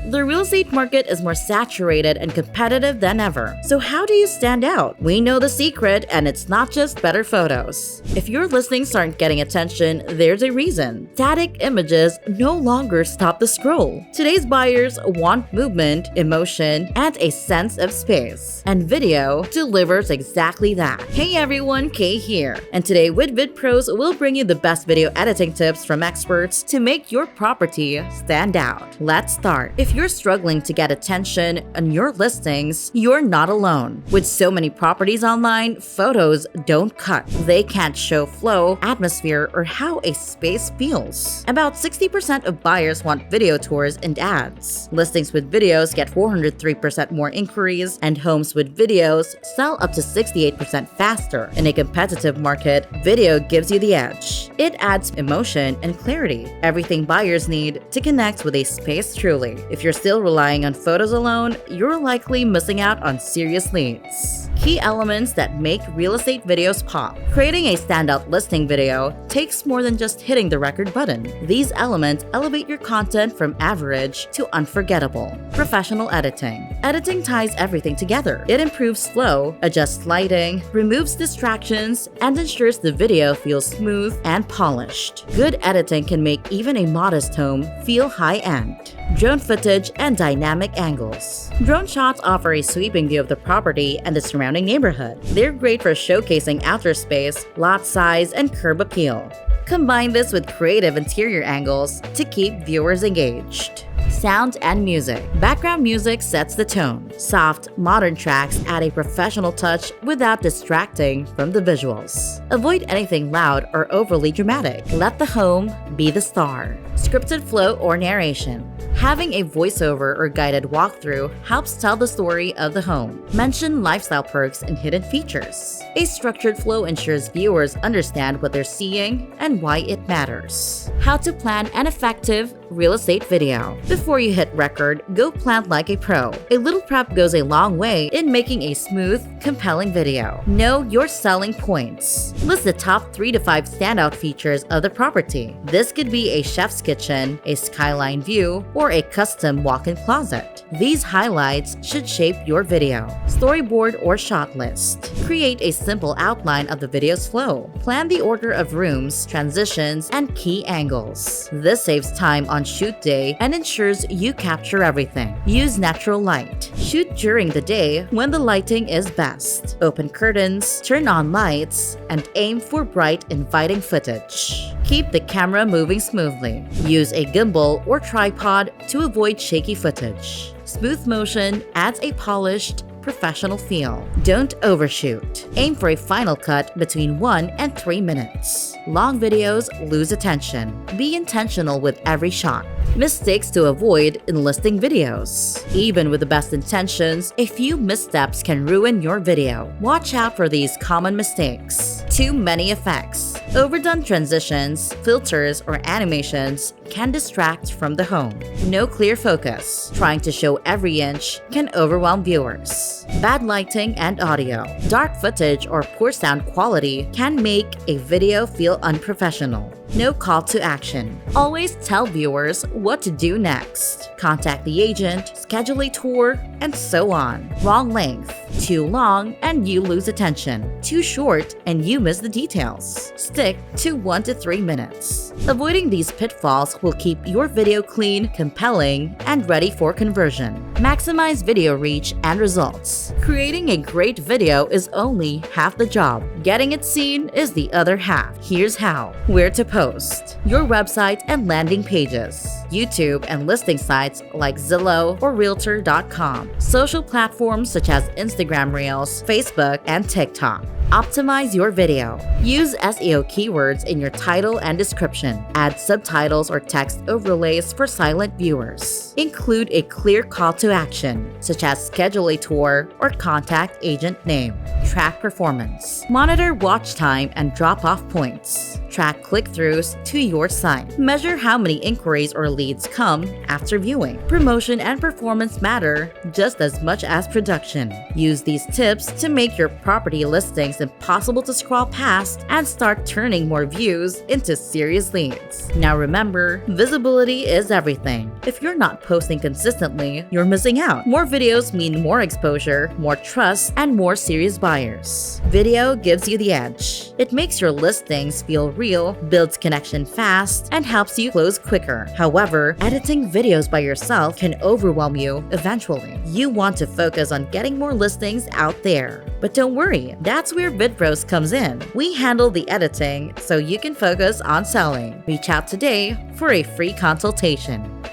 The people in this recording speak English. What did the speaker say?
the real estate market is more saturated and competitive than ever. So how do you stand out? We know the secret, and it's not just better photos. If your listings aren't getting attention, there's a reason. Static images no longer stop the scroll. Today's buyers want movement, emotion, and a sense of space. And video delivers exactly that. Hey everyone, Kay here. And today with VidPros, we'll bring you the best video editing tips from experts to make your property stand out. Let's start. If you're struggling to get attention on your listings, you're not alone. With so many properties online, photos don't cut. They can't show flow, atmosphere, or how a space feels. About 60% of buyers want video tours and ads. Listings with videos get 403% more inquiries, and homes with videos sell up to 68% faster. In a competitive market, video gives you the edge. It adds emotion and clarity, everything buyers need to connect with a space truly. If you're still relying on photos alone, you're likely missing out on serious leads. Key elements that make real estate videos pop. Creating a standout listing video takes more than just hitting the record button. These elements elevate your content from average to unforgettable. Professional editing. Editing ties everything together. It improves flow, adjusts lighting, removes distractions, and ensures the video feels smooth and polished. Good editing can make even a modest home feel high-end. Drone footage and dynamic angles. Drone shots offer a sweeping view of the property and the surrounding neighborhood. They're great for showcasing outer space, lot size, and curb appeal. Combine this with creative interior angles to keep viewers engaged. Sound and music. Background music sets the tone. Soft, modern tracks add a professional touch without distracting from the visuals. Avoid anything loud or overly dramatic. Let the home be the star. Scripted flow or narration. Having a voiceover or guided walkthrough helps tell the story of the home. Mention lifestyle perks and hidden features. A structured flow ensures viewers understand what they're seeing and why it matters. How to plan an effective real estate video. Before you hit record, go plan like a pro. A little prep goes a long way in making a smooth, compelling video. Know your selling points. List the top 3 to 5 standout features of the property. This could be a chef's kitchen, a skyline view, or a custom walk-in closet. These highlights should shape your video. Storyboard or shot list. Create a simple outline of the video's flow. Plan the order of rooms, transitions, and key angles. This saves time on shoot day and ensures you capture everything. Use natural light. Shoot during the day when the lighting is best. Open curtains, turn on lights, and aim for bright, inviting footage. Keep the camera moving smoothly. Use a gimbal or tripod to avoid shaky footage. Smooth motion adds a polished, professional feel. Don't overshoot. Aim for a final cut between 1 and 3 minutes. Long videos lose attention. Be intentional with every shot. Mistakes to avoid in listing videos. Even with the best intentions, a few missteps can ruin your video. Watch out for these common mistakes. Too many effects. Overdone transitions, filters, or animations can distract from the home. No clear focus. Trying to show every inch can overwhelm viewers. Bad lighting and audio. Dark footage or poor sound quality can make a video feel unprofessional. No call to action. Always tell viewers what to do next. Contact the agent, schedule a tour, and so on. Wrong length. Too long and you lose attention. Too short and you miss the details. Stick to 1 to 3 minutes. Avoiding these pitfalls will keep your video clean, compelling, and ready for conversion. Maximize video reach and results. Creating a great video is only half the job. Getting it seen is the other half. Here's how. Where to post. Your website and landing pages. YouTube and listing sites like Zillow or Realtor.com. Social platforms such as Instagram Reels, Facebook, and TikTok. Optimize your video. Use SEO keywords in your title and description. Add subtitles or text overlays for silent viewers. Include a clear call to action, such as schedule a tour or contact agent name. Track performance. Monitor watch time and drop-off points. Track click-throughs to your site. Measure how many inquiries or leads come after viewing. Promotion and performance matter just as much as production. Use these tips to make your property listings impossible to scroll past and start turning more views into serious leads. Now remember, visibility is everything. If you're not posting consistently, you're missing out. More videos mean more exposure, more trust, and more serious buyers. Video gives you the edge. It makes your listings feel real, builds connection fast, and helps you close quicker. However, editing videos by yourself can overwhelm you eventually. You want to focus on getting more listings out there. But don't worry, that's where VidPros comes in. We handle the editing so you can focus on selling. Reach out today for a free consultation.